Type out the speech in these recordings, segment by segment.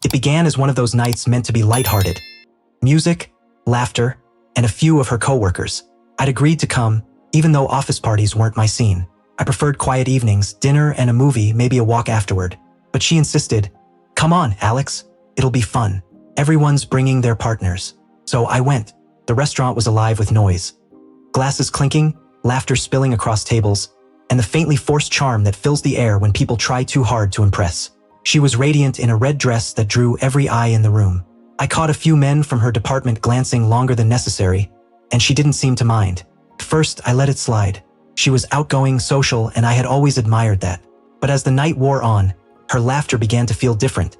It began as one of those nights meant to be lighthearted. Music, laughter, and a few of her coworkers. I'd agreed to come, even though office parties weren't my scene. I preferred quiet evenings, dinner and a movie, maybe a walk afterward. But she insisted, "Come on, Alex, it'll be fun. Everyone's bringing their partners." So I went. The restaurant was alive with noise. Glasses clinking, laughter spilling across tables, and the faintly forced charm that fills the air when people try too hard to impress. She was radiant in a red dress that drew every eye in the room. I caught a few men from her department glancing longer than necessary, and she didn't seem to mind. At first, I let it slide. She was outgoing, social, and I had always admired that. But as the night wore on, her laughter began to feel different.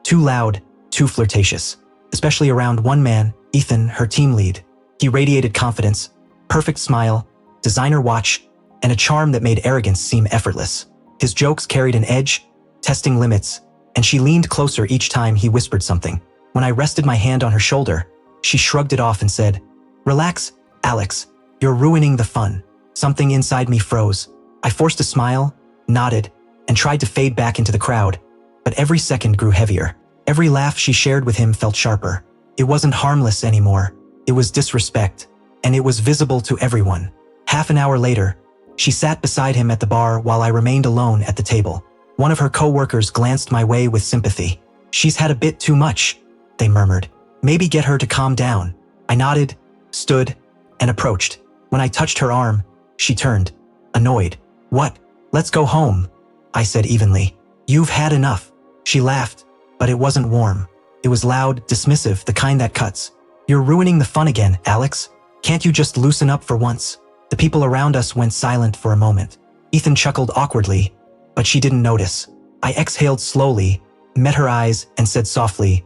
Too loud, too flirtatious. Especially around one man, Ethan, her team lead. He radiated confidence, perfect smile, designer watch, and a charm that made arrogance seem effortless. His jokes carried an edge, testing limits, and she leaned closer each time he whispered something. When I rested my hand on her shoulder, she shrugged it off and said, "Relax, Alex, you're ruining the fun." Something inside me froze. I forced a smile, nodded, and tried to fade back into the crowd, but every second grew heavier. Every laugh she shared with him felt sharper. It wasn't harmless anymore. It was disrespect, and it was visible to everyone. Half an hour later, she sat beside him at the bar while I remained alone at the table. One of her coworkers glanced my way with sympathy. "She's had a bit too much," they murmured. "Maybe get her to calm down." I nodded, stood, and approached. When I touched her arm, she turned, annoyed. "What? Let's go home," I said evenly. "You've had enough." She laughed, but it wasn't warm. It was loud, dismissive, the kind that cuts. "You're ruining the fun again, Alex. Can't you just loosen up for once?" The people around us went silent for a moment. Ethan chuckled awkwardly, but she didn't notice. I exhaled slowly, met her eyes, and said softly,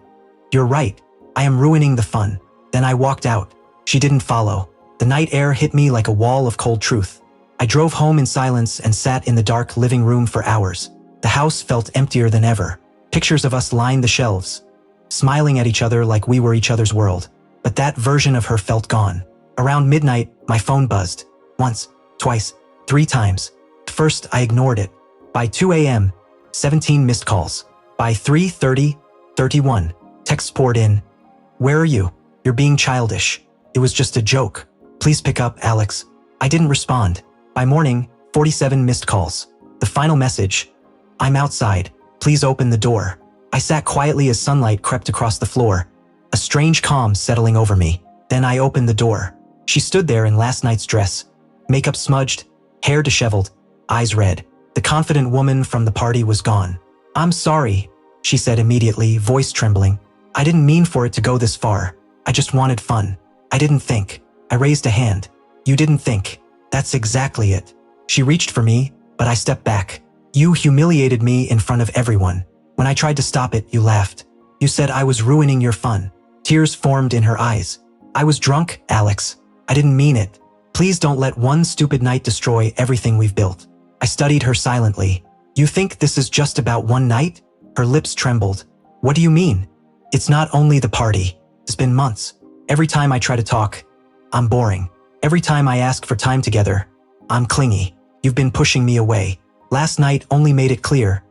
"You're right. I am ruining the fun." Then I walked out. She didn't follow. The night air hit me like a wall of cold truth. I drove home in silence and sat in the dark living room for hours. The house felt emptier than ever. Pictures of us lined the shelves, smiling at each other like we were each other's world. But that version of her felt gone. Around midnight, my phone buzzed. Once, twice, 3 times. At first, I ignored it. By 2 a.m., 17 missed calls. By 3:30, 31. Texts poured in. "Where are you? You're being childish. It was just a joke. Please pick up, Alex." I didn't respond. By morning, 47 missed calls. The final message, "I'm outside. Please open the door." I sat quietly as sunlight crept across the floor, a strange calm settling over me. Then I opened the door. She stood there in last night's dress, makeup smudged, hair disheveled, eyes red. The confident woman from the party was gone. "I'm sorry," she said immediately, voice trembling. "I didn't mean for it to go this far. I just wanted fun. I didn't think." I raised a hand. "You didn't think. That's exactly it." She reached for me, but I stepped back. "You humiliated me in front of everyone. When I tried to stop it, you laughed. You said I was ruining your fun." Tears formed in her eyes. "I was drunk, Alex. I didn't mean it. Please don't let one stupid night destroy everything we've built." I studied her silently. "You think this is just about one night?" Her lips trembled. "What do you mean? It's not only the party. It's been months. Every time I try to talk, I'm boring. Every time I ask for time together, I'm clingy. You've been pushing me away. Last night only made it clear.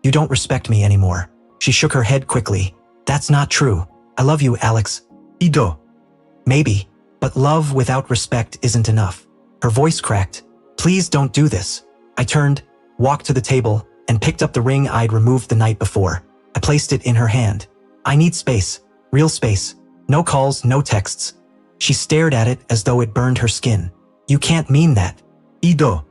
You don't respect me anymore." She shook her head quickly. "That's not true. I love you, Alex." "Ido." "Maybe, but love without respect isn't enough." Her voice cracked. "Please don't do this." I turned, walked to the table, and picked up the ring I'd removed the night before. I placed it in her hand. "I need space. Real space. No calls, no texts." She stared at it as though it burned her skin. "You can't mean that." "Ido."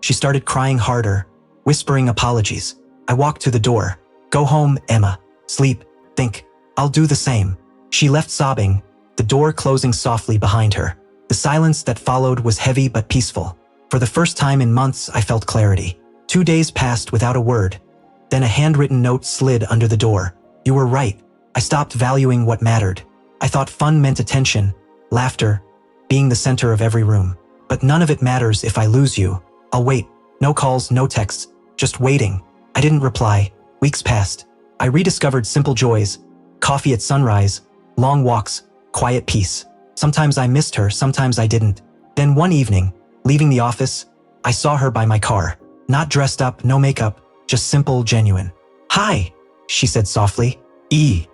She started crying harder, whispering apologies. I walked to the door. "Go home, Emma. Sleep. Think. I'll do the same." She left sobbing, the door closing softly behind her. The silence that followed was heavy but peaceful. For the first time in months, I felt clarity. 2 days passed without a word. Then a handwritten note slid under the door. "You were right. I stopped valuing what mattered. I thought fun meant attention, laughter, being the center of every room. But none of it matters if I lose you. I'll wait. No calls, no texts. Just waiting." I didn't reply. Weeks passed. I rediscovered simple joys. Coffee at sunrise, long walks, quiet peace. Sometimes I missed her, sometimes I didn't. Then one evening, leaving the office, I saw her by my car. Not dressed up, no makeup, just simple, genuine. "Hi," she said softly. E.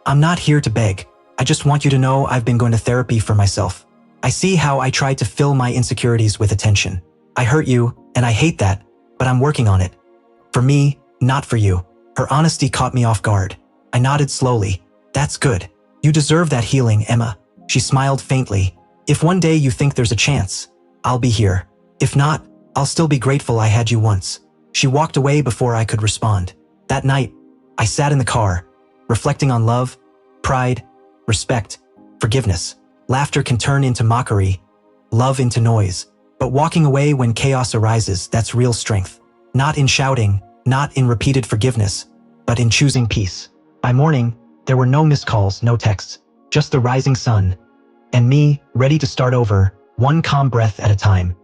I'm not here to beg. I just want you to know I've been going to therapy for myself. I see how I tried to fill my insecurities with attention. I hurt you, and I hate that, but I'm working on it. For me, not for you. Her honesty caught me off guard. I nodded slowly. That's good. You deserve that healing, Emma. She smiled faintly. If one day you think there's a chance, I'll be here. If not, I'll still be grateful I had you once. She walked away before I could respond. That night, I sat in the car, reflecting on love, pride, respect, forgiveness. Laughter can turn into mockery, love into noise. But walking away when chaos arises, that's real strength. Not in shouting, not in repeated forgiveness, but in choosing peace. By morning, there were no missed calls, no texts, just the rising sun, and me, ready to start over, one calm breath at a time.